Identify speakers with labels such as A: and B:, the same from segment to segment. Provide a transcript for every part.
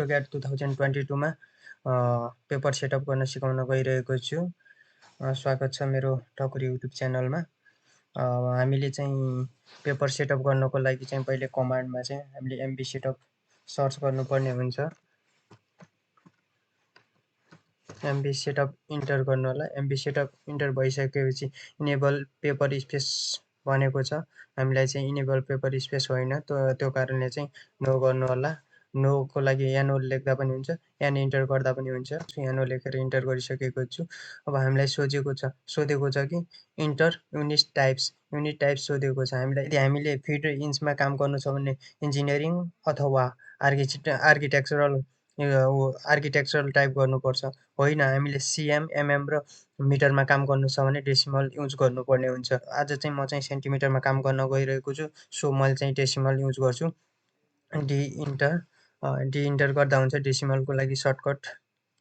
A: AutoCAD 2022 मा paper setup गर्न सिकाउन गइरहेको छु। स्वागत छ मेरो ठकुरी युट्युब च्यानलमा। हामीले चाहिँ पेपर सेटअप गर्नको लागि चाहिँ पहिले कमान्डमा चाहिँ हामीले MVSETUP सर्च गर्नुपर्ने हुन्छ। MVSETUP इन्टर गर्नु होला। MVSETUP इन्टर भइसकेपछि इनेबल पेपर स्पेस भनेको छ, हामीलाई चाहिँ इनेबल पेपर स्पेस होइन, त्यो कारणले चाहिँ नो गर्नु होला। नोको लागि यानो लेख्दा पनि हुन्छ, यान इन्टर गर्दा पनि हुन्छ। यानो लेखेर इन्टर गरिसकेको छु। अब हामीलाई सोधेको छ कि इन्टर युनिट टाइप्स सोधेको छ हामीलाई। यदि हामीले फिट इन्चमा काम गर्नु छ भने इन्जिनियरिङ अथवा आर्किटेक्चरल टाइप गर्नुपर्छ। होइन, हामीले सिएम, एमएम र मिटरमा काम गर्नु छ भने डेसिमल युज गर्नुपर्ने हुन्छ। आज चाहिँ म चाहिँ सेन्टिमिटरमा काम गर्न गइरहेको छु, सो मैले चाहिँ डेसिमल युज गर्छु। डी इन्टर गर्दा हुन्छ। डेसिमलको लागि सर्टकट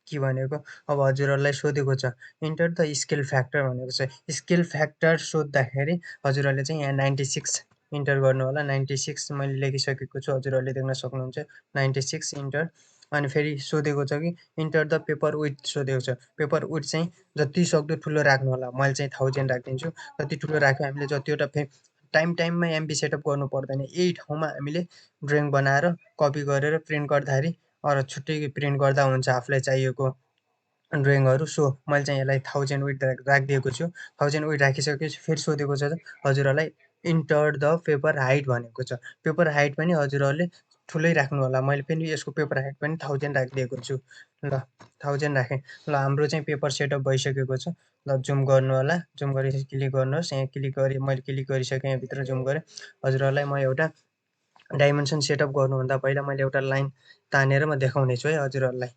A: के भनेको, अब हजुरहरूलाई सोधेको छ इन्टर द स्केल फ्याक्टर भनेको छ। स्केल फ्याक्टर सोद्धाखेरि हजुरहरूले चाहिँ यहाँ 96 इन्टर गर्नु होला। 96 मैले लेखिसकेको छु, हजुरहरूले देख्न सक्नुहुन्छ। 96 इन्टर। अनि फेरि सोधेको छ कि इन्टर द पेपर विड्थ सोधेको छ। पेपर विड्थ चाहिँ जति सक्दो ठुलो राख्नु होला। मैले चाहिँ 1000 राखिदिन्छु। जति ठुलो राख्यो हामीले जतिवटा टाइममा MVSETUP गर्नु पर्दैन। यही ठाउँमा हामीले ड्रइङ बनाएर कपी गरेर प्रिन्ट गर्दाखेरि छुट्टै प्रिन्ट गर्दा हुन्छ आफूलाई चाहिएको ड्रइङहरू। सो मैले चाहिँ यसलाई 1000 विड्थ राखिदिएको छु। 1000 विड्थ राखिसकेपछि फेरि सोधेको छ हजुरहरूलाई इन्टर द पेपर हाइट भनेको छ। पेपर हाइट पनि हजुरहरूले ठुलै राख्नु होला। मैले पनि यसको पेपर हाइट पनि 1000 राखिदिएको छु। ल 1000 राखेँ। ल हाम्रो चाहिँ पेपर सेटअप भइसकेको छ। ल जुम गर्नु होला। जुम गरेपछि क्लिक गर्नुहोस्। यहाँ क्लिक गरेँ, मैले क्लिक गरिसकेँ, यहाँभित्र जुम गरेँ। हजुरहरूलाई म एउटा डाइमेन्सन सेटअप गर्नुभन्दा पहिला मैले एउटा लाइन तानेर म देखाउने छु है हजुरहरूलाई।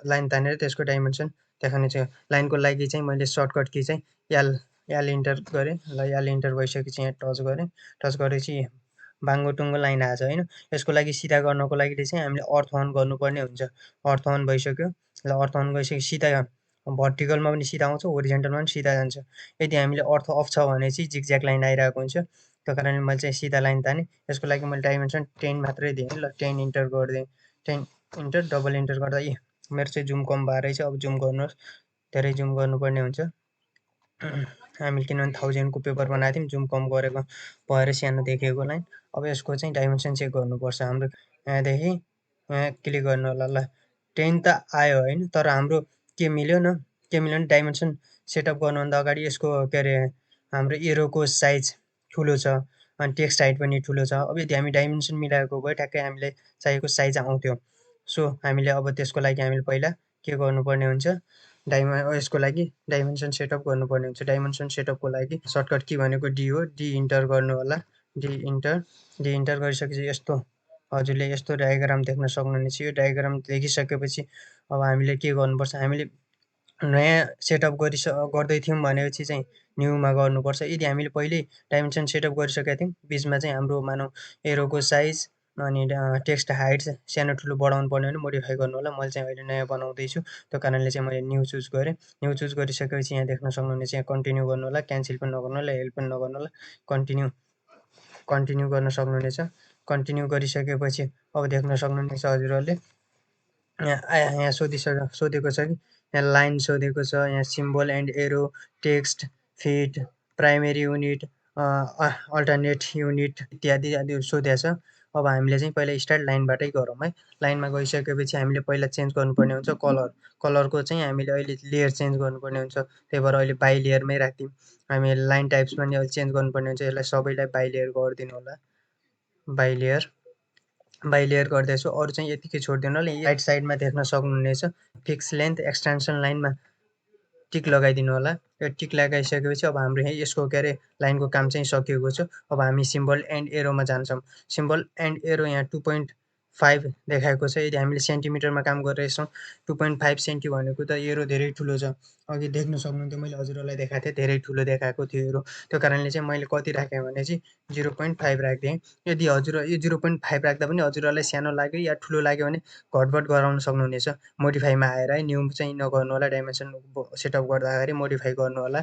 A: लाइन तानेर त्यसको डाइमेन्सन देखाउने छु। लाइनको लागि चाहिँ मैले सर्टकट की चाहिँ एल इन्टर गरेँ। ल एल इन्टर भइसकेपछि यहाँ टच गरेँ। टच गरेपछि बाङ्गोटुङ्गो लाइन आएछ होइन। यसको लागि सिधा गर्नको लागि चाहिँ हामीले अर्थ अन गर्नुपर्ने हुन्छ। अर्थ अन भइसक्यो। ल अर्थ अन गइसकेपछि सिधा भर्टिकलमा पनि सिधा आउँछ, होरिजेन्टलमा पनि सिधा जान्छ। यदि हामीले अर्थ अफ छ भने चाहिँ जिगज्याग लाइन आइरहेको हुन्छ। त्यो कारणले मैले चाहिँ सिधा लाइन तानेँ। यसको लागि मैले डाइमेन्सन 10 मात्रै दिएँ। ल 10 इन्टर गरिदिएँ। 10 इन्टर, डबल इन्टर गर्दा मेरो चाहिँ जुम कम भएर रहेछ। अब जुम गर्नुहोस्। धेरै जुम गर्नुपर्ने हुन्छ। हामीले किनभने 1000 को पेपर बनाएको थियौँ, जुम कम गरेको भएर सानो देखेको लाइन। अब यसको चाहिँ डाइमेन्सन चेक गर्नुपर्छ। हाम्रो यहाँदेखि यहाँ क्लिक गर्नु होला। ल 10 त आयो होइन, तर हाम्रो के मिल्यो भने डाइमेन्सन सेटअप गर्नुभन्दा अगाडि यसको के अरे हाम्रो एरोको साइज ठुलो छ अनि टेक्स्ट हाइट पनि ठुलो छ। अब यदि हामी डाइमेन्सन मिलाएको भए ठ्याक्कै हामीलाई चाहिएको साइज आउँथ्यो। सो हामीले अब त्यसको लागि हामीले पहिला के गर्नुपर्ने हुन्छ, यसको लागि डाइमेन्सन सेटअप गर्नुपर्ने हुन्छ। डाइमेन्सन सेटअपको लागि सर्टकट की भनेको डी हो। डी इन्टर गर्नु होला। डी इन्टर गरिसकेपछि यस्तो हजुरले यस्तो डायग्राम देख्न सक्नुहुनेछ। यो डायग्राम देखिसकेपछि अब हामीले के गर्नुपर्छ, हामीले नयाँ सेटअप गर्दै थियौँ भनेपछि चाहिँ न्यूमा गर्नुपर्छ। यदि हामीले पहिल्यै डाइमेन्सन सेटअप गरिसकेका थियौँ, बिचमा चाहिँ हाम्रो मानौँ एरोको साइज अनि टेक्स्ट हाइट सानो ठुलो बढाउनु पर्ने भने मोडिफाई गर्नु होला। मैले चाहिँ अहिले नयाँ बनाउँदैछु, त्यो कारणले चाहिँ मैले न्यू चुज गरेँ। न्यू चुज गरिसकेपछि यहाँ देख्न सक्नुहुनेछ। यहाँ कन्टिन्यू गर्नु होला। क्यान्सल पनि नगर्नु होला, हेल्प पनि नगर्नु होला। कन्टिन्यू गर्न सक्नुहुनेछ। कन्टिन्यू गरिसकेपछि अब देख्न सक्नुहुनेछ हजुरहरूले यहाँ सोधेको छ कि यहाँ लाइन सोधेको छ, यहाँ symbol and arrow, text, fit, primary unit, alternate unit इत्यादि सोधेको छ। अब हामीले चाहिँ पहिला स्टार्ट लाइनबाटै गरौँ है। लाइनमा गइसकेपछि हामीले पहिला चेन्ज गर्नुपर्ने हुन्छ कलरको चाहिँ हामीले अहिले लेयर चेन्ज गर्नुपर्ने हुन्छ। त्यही भएर अहिले बाई लेयरमै राखिदिउँ। हामी लाइन टाइप्स पनि अहिले चेन्ज गर्नुपर्ने हुन्छ। यसलाई सबैलाई बाई लेयर गरिदिनु होला। बाई लेयर गर्दैछु। अरू चाहिँ यतिकै छोडिदिनु होला। राइट साइडमा देख्न सक्नुहुनेछ फिक्स लेन्थ एक्सटेन्सन लाइनमा टिक लगाइदिनु होला। यो टिक लगाइसकेपछि अब हाम्रो यसको के अरे लाइनको काम चाहिँ सकिएको छ। अब हामी सिम्बल एन्ड एरोमा जान्छौँ। सिम्बल एन्ड एरो यहाँ 2.5 देखाएको छ। यदि हामीले सेन्टिमिटरमा काम गरिरहेछौँ, 2.5 सेन्टि भनेको त एरो धेरै ठुलो छ। अघि देख्न सक्नुहुन्थ्यो, मैले हजुरहरूलाई देखाएको थिएँ, धेरै ठुलो देखाएको थियो एरो। त्यो कारणले चाहिँ मैले कति राखेँ भने चाहिँ 0.5 राखिदिएँ। यदि हजुर यो 0.5 राख्दा पनि हजुरहरूलाई सानो लाग्यो या ठुलो लाग्यो भने घटबड गराउन सक्नुहुनेछ। मोडिफाईमा आएर है, न्यू चाहिँ नगर्नु होला। डाइमेन्सन सेटअप गर्दाखेरि मोडिफाई गर्नु होला।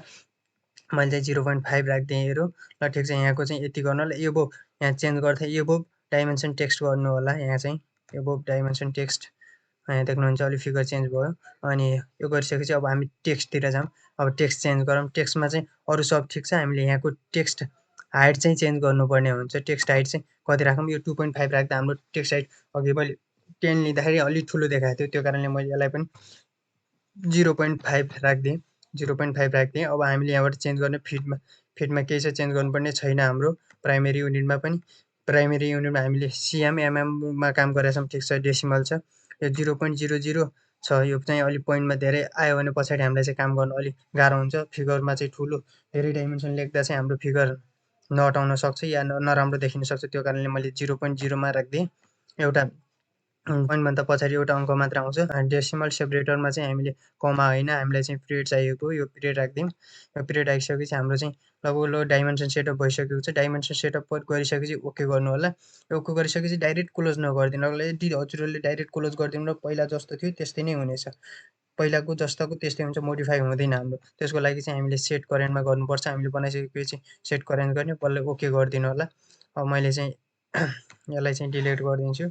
A: मैले चाहिँ 0.5 राखिदिएँ एरो। ल ठिक छ, यहाँको चाहिँ यति गर्नु होला। एबोभ यहाँ चेन्ज गर्दा एबोभ डाइमेन्सन टेक्स्ट गर्नु होला। यहाँ चाहिँ एबोभ डाइमेन्सन टेक्स्ट यहाँ देख्नुहुन्छ अलि फिगर चेन्ज भयो। अनि यो गरिसकेपछि अब हामी टेक्स्टतिर जाऊँ। अब टेक्स्ट चेन्ज गरौँ। टेक्स्टमा चाहिँ अरू सब ठिक छ, हामीले यहाँको टेक्स्ट हाइट चाहिँ चेन्ज गर्नुपर्ने हुन्छ। टेक्स्ट हाइट चाहिँ कति राखौँ, यो 2.5 राख्दा हाम्रो टेक्स्ट हाइट अघि मैले 10 लिँदाखेरि अलिक ठुलो देखाएको थियो, त्यो कारणले मैले यसलाई पनि 0.5 राखिदिएँ। 0.5 राखिदिएँ। अब हामीले यहाँबाट चेन्ज गर्ने फिटमा केही चाहिँ चेन्ज गर्नुपर्ने छैन हाम्रो प्राइमेरी युनिटमा पनि। प्राइमेरी युनिटमा हामीले सिएम एमएममा काम गरेका छौँ, ठिक छ, डेसिमल छ। यो 0.00 छ, यो चाहिँ अलिक पोइन्टमा धेरै आयो भने पछाडि हामीलाई चाहिँ काम गर्नु अलिक गाह्रो हुन्छ। फिगरमा चाहिँ ठुलो धेरै डाइमेन्सन लेख्दा चाहिँ हाम्रो फिगर नअटाउन सक्छ या नराम्रो देखिन सक्छ, त्यो कारणले मैले 0.0मा राखिदिएँ। एउटा पोइन्टभन्दा पछाडि एउटा अङ्क मात्र आउँछ। डेसिमल सेपरेटरमा चाहिँ हामीले कमा होइन, हामीलाई चाहिँ पिरियड चाहिएको, यो पिरियड राखिदिउँ। यो पिरियड राखिसकेपछि हाम्रो चाहिँ लगभग डाइमेन्सन सेटअप भइसकेको छ। डाइमेन्सन सेटअप गरिसकेपछि ओके गर्नु होला। ओके गरिसकेपछि डाइरेक्ट क्लोज नगरिदिनु होला। यदि हजुरहरूले डाइरेक्ट क्लोज गरिदिनु र पहिला जस्तो थियो त्यस्तै नै हुनेछ, पहिलाको जस्ताको त्यस्तै हुन्छ, मोडिफाई हुँदैन हाम्रो। त्यसको लागि चाहिँ हामीले सेट करेन्टमा गर्नुपर्छ। हामीले बनाइसकेपछि सेट करेन्ट गर्ने, बल्ल ओके गरिदिनु होला। अब मैले चाहिँ यसलाई चाहिँ डिलिट गरिदिन्छु।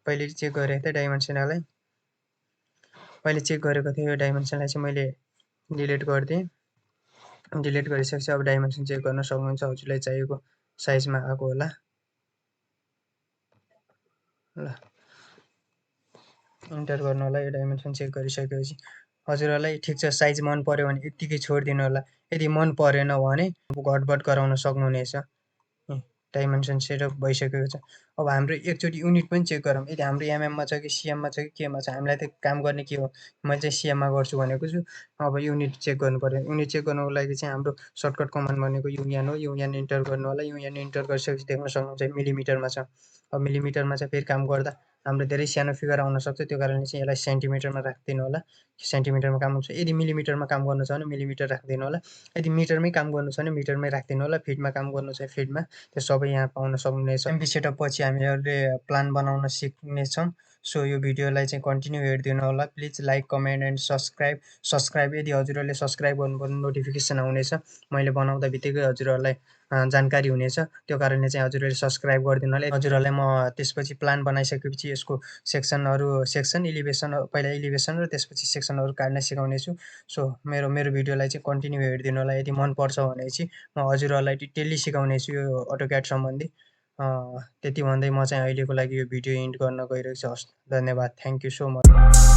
A: पहिले चेक गरेको थिएँ डाइमेन्सनलाई, पहिले चेक गरेको थिएँ, यो डाइमेन्सनलाई चाहिँ मैले डिलिट गरिदिएँ। डिलिट गरिसकेपछि अब डाइमेन्सन चेक गर्न सक्नुहुन्छ, हजुरलाई चाहिएको साइजमा आएको होला। ल इन्टर गर्नु होला। यो डाइमेन्सन चेक गरिसकेपछि हजुरहरूलाई ठिक छ, साइज मन पर्यो भने यत्तिकै छोडिदिनु होला। यदि मन परेन भने घटबड गराउन सक्नुहुनेछ। डाइमेन्सन सेटअप भइसकेको छ। अब हाम्रो एकचोटि युनिट पनि चेक गरौँ। यदि हाम्रो एमएममा छ कि सिएममा छ कि केमा छ, हामीलाई त काम गर्ने के हो, मैले चाहिँ सिएममा गर्छु भनेको छु। अब युनिट चेक गर्नु पर्यो। युनिट चेक गर्नुको लागि चाहिँ हाम्रो सर्टकट कमान्ड भनेको युनियन हो। युनियन इन्टर गर्नु होला। युनियन इन्टर गरिसकेपछि देख्न सक्नुहुन्छ मिलिमिटरमा छ। अब मिलिमिटरमा चाहिँ फेरि काम गर्दा हाम्रो धेरै सानो फिगर आउन सक्छ, त्यो कारणले चाहिँ यसलाई सेन्टिमिटरमा राखिदिनु होला। सेन्टिमिटरमा काम हुन्छ। यदि मिलिमिटरमा काम गर्नु छ भने मिलिमिटर राखिदिनु होला। यदि मिटरमै काम गर्नु छ भने मिटरमै राखिदिनु होला। फिटमा काम गर्नु छ फिटमा, त्यो सबै यहाँ पाउन सक्नुहुनेछ। एमभी सेटअप पछि हामीहरूले प्लान बनाउन सिक्नेछौँ। सो यो भिडियोलाई चाहिँ कन्टिन्यू हेरिदिनु होला। Please like, comment and subscribe यदि हजुरहरूले सब्सक्राइब गर्नुपर्ने नोटिफिकेसन आउनेछ, मैले बनाउँदा बित्तिकै हजुरहरूलाई जानकारी हुनेछ, त्यो कारणले चाहिँ हजुरहरूले सब्सक्राइब गरिदिनु होला। हजुरहरूलाई म त्यसपछि प्लान बनाइसकेपछि यसको सेक्सन इलिभेसन, पहिला इलिभेसन र त्यसपछि सेक्सनहरू काट्न सिकाउनेछु। सो मेरो भिडियोलाई चाहिँ कन्टिन्यू हेरिदिनु होला। यदि मनपर्छ भने चाहिँ म हजुरहरूलाई डिटेल्ली सिकाउनेछु यो अटोक्याड सम्बन्धी। त्यति भन्दै म चाहिँ अहिलेको लागि यो भिडियो इन्ड गर्न गइरहेको छु। हस्, धन्यवाद। Thank you so much.